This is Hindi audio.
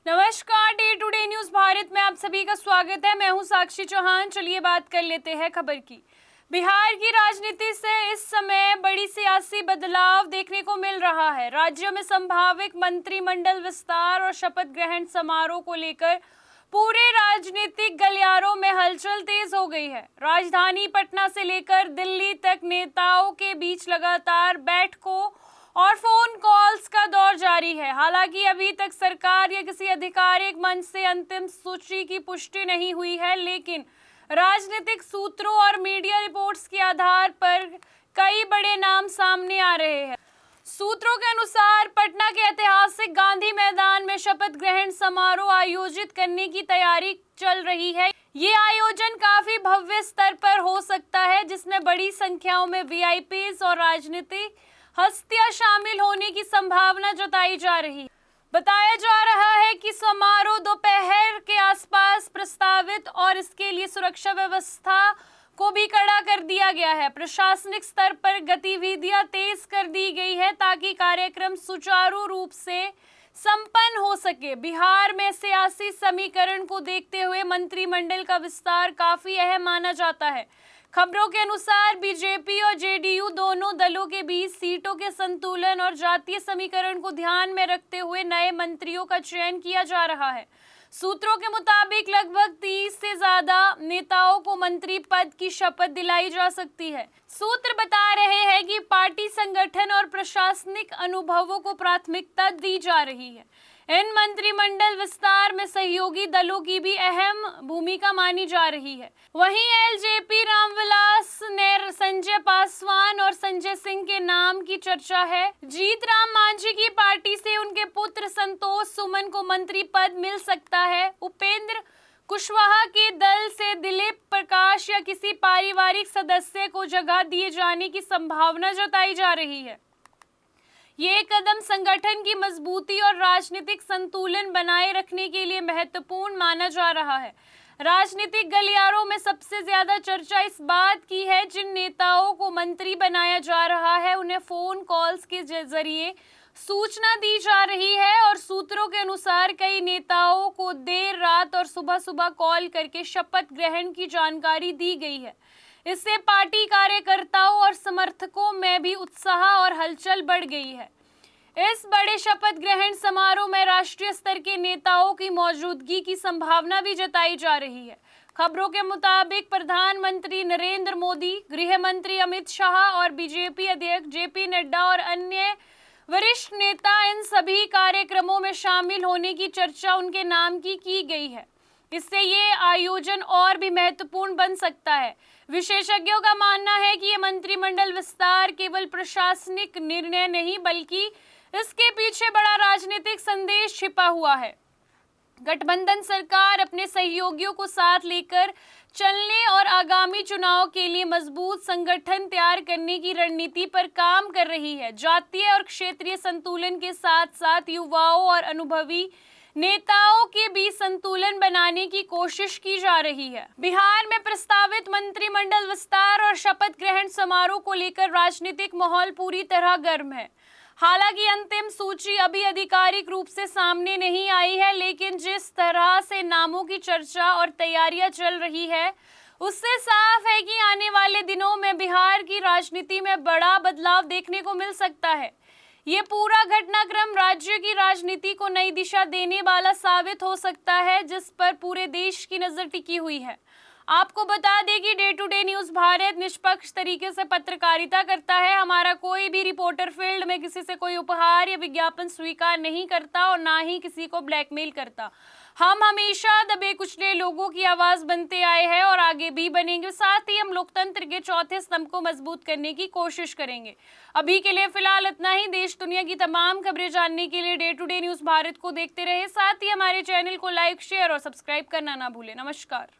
नमस्कार, day to day news Bharat में आप सभी का स्वागत है। मैं हूं साक्षी चौहान। चलिए बात कर लेते हैं खबर की। बिहार की राजनीति से इस समय बड़ी सियासी बदलाव देखने को मिल रहा है। राज्य में संभावित मंत्रिमंडल विस्तार और शपथ ग्रहण समारोह को लेकर पूरे राजनीतिक गलियारों में हलचल तेज हो गई है। राजधानी पटना से लेकर दिल्ली तक नेताओं के बीच लगातार बैठकों और फोन कॉल्स का दौर जारी है। हालांकि अभी तक सरकार या किसी आधिकारिक मंच से अंतिम सूची की पुष्टि नहीं हुई है, लेकिन राजनीतिक सूत्रों और मीडिया रिपोर्ट्स के आधार पर कई बड़े नाम सामने आ रहे हैं। सूत्रों के अनुसार पटना के ऐतिहासिक गांधी मैदान में शपथ ग्रहण समारोह आयोजित करने की तैयारी चल रही है। ये आयोजन काफी भव्य स्तर पर हो सकता है, जिसमें बड़ी संख्याओं में वीआईपीज और राजनीतिक हस्तियां शामिल होने की संभावना जताई जा रही है। बताया जा रहा है कि समारोह दोपहर के आसपास प्रस्तावित और इसके लिए सुरक्षा व्यवस्था को भी कड़ा कर दिया गया है। प्रशासनिक स्तर पर गतिविधियां तेज कर दी गई है ताकि कार्यक्रम सुचारू रूप से संपन्न हो सके। बिहार में सियासी समीकरण को देखते हुए मंत्रिमंडल का विस्तार काफी अहम माना जाता है। खबरों के अनुसार बीजेपी और जेडीयू दोनों दलों के बीच सीटों के संतुलन और जातीय समीकरण को ध्यान में रखते हुए नए मंत्रियों का चयन किया जा रहा है। सूत्रों के मुताबिक लगभग 30 से ज्यादा नेताओं को मंत्री पद की शपथ दिलाई जा सकती है। सूत्र बता रहे हैं कि पार्टी संगठन और प्रशासनिक अनुभवों को प्राथमिकता दी जा रही है। इन मंत्रिमंडल विस्तार में सहयोगी दलों की भी अहम भूमिका मानी जा रही है। वहीं एलजेपी रामविलास ने संजय पासवान और संजय सिंह के नाम की चर्चा है। जीत राम मांझी की पार्टी से उनके पुत्र संतोष सुमन को मंत्री पद मिल सकता है। उपेंद्र कुशवाहा के दल से दिलीप प्रकाश या किसी पारिवारिक सदस्य को जगह दिए जाने की संभावना जताई जा रही है। ये कदम संगठन की मजबूती और राजनीतिक संतुलन बनाए रखने के लिए महत्वपूर्ण माना जा रहा है। राजनीतिक गलियारों में सबसे ज्यादा चर्चा इस बात की है, जिन नेताओं को मंत्री बनाया जा रहा है उन्हें फोन कॉल्स के जरिए सूचना दी जा रही है और सूत्रों के अनुसार कई नेताओं को देर रात और सुबह सुबह कॉल करके शपथ ग्रहण की जानकारी दी गई है। इससे पार्टी कार्यकर्ताओं और समर्थकों में भी उत्साह और हलचल बढ़ गई है। इस बड़े शपथ ग्रहण समारोह में राष्ट्रीय स्तर के नेताओं की मौजूदगी की संभावना भी जताई जा रही है। खबरों के मुताबिक प्रधानमंत्री नरेंद्र मोदी, गृह मंत्री अमित शाह और बीजेपी अध्यक्ष जेपी नड्डा और अन्य वरिष्ठ नेता, इन सभी कार्यक्रमों में शामिल होने की चर्चा उनके नाम की गई है। इससे ये आयोजन और भी महत्वपूर्ण बन सकता है। विशेषज्ञों का मानना है कि ये मंत्रिमंडल विस्तार केवल प्रशासनिक निर्णय नहीं, बल्कि इसके पीछे बड़ा राजनीतिक संदेश छिपा हुआ है। गठबंधन सरकार अपने सहयोगियों को साथ लेकर चलने और आगामी चुनाव के लिए मजबूत संगठन तैयार करने की रणनीति पर काम कर रही है। जातीय और क्षेत्रीय संतुलन के साथ साथ युवाओं और अनुभवी नेताओं के बीच संतुलन बनाने की कोशिश की जा रही है। बिहार में प्रस्तावित मंत्रिमंडल विस्तार और शपथ ग्रहण समारोह को लेकर राजनीतिक माहौल पूरी तरह गर्म है। हालांकि अंतिम सूची अभी आधिकारिक रूप से सामने नहीं आई है, लेकिन जिस तरह से नामों की चर्चा और तैयारियां चल रही है, उससे साफ है कि आने वाले दिनों में बिहार की राजनीति में बड़ा बदलाव देखने को मिल सकता है। ये पूरा घटनाक्रम राज्य की राजनीति को नई दिशा देने वाला साबित हो सकता है, जिस पर पूरे देश की नजर टिकी हुई है। आपको बता दें कि day to day news Bharat निष्पक्ष तरीके से पत्रकारिता करता है। हमारा कोई भी रिपोर्टर फील्ड में किसी से कोई उपहार या विज्ञापन स्वीकार नहीं करता और ना ही किसी को ब्लैकमेल करता। हम हमेशा दबे कुचले लोगों की आवाज बनते आए हैं और आगे भी बनेंगे। साथ ही हम लोकतंत्र के चौथे स्तंभ को मजबूत करने की कोशिश करेंगे। अभी के लिए फिलहाल इतना ही। देश दुनिया की तमाम खबरें जानने के लिए day to day news Bharat को देखते रहे। साथ ही हमारे चैनल को लाइक, शेयर और सब्सक्राइब करना ना भूलें। नमस्कार।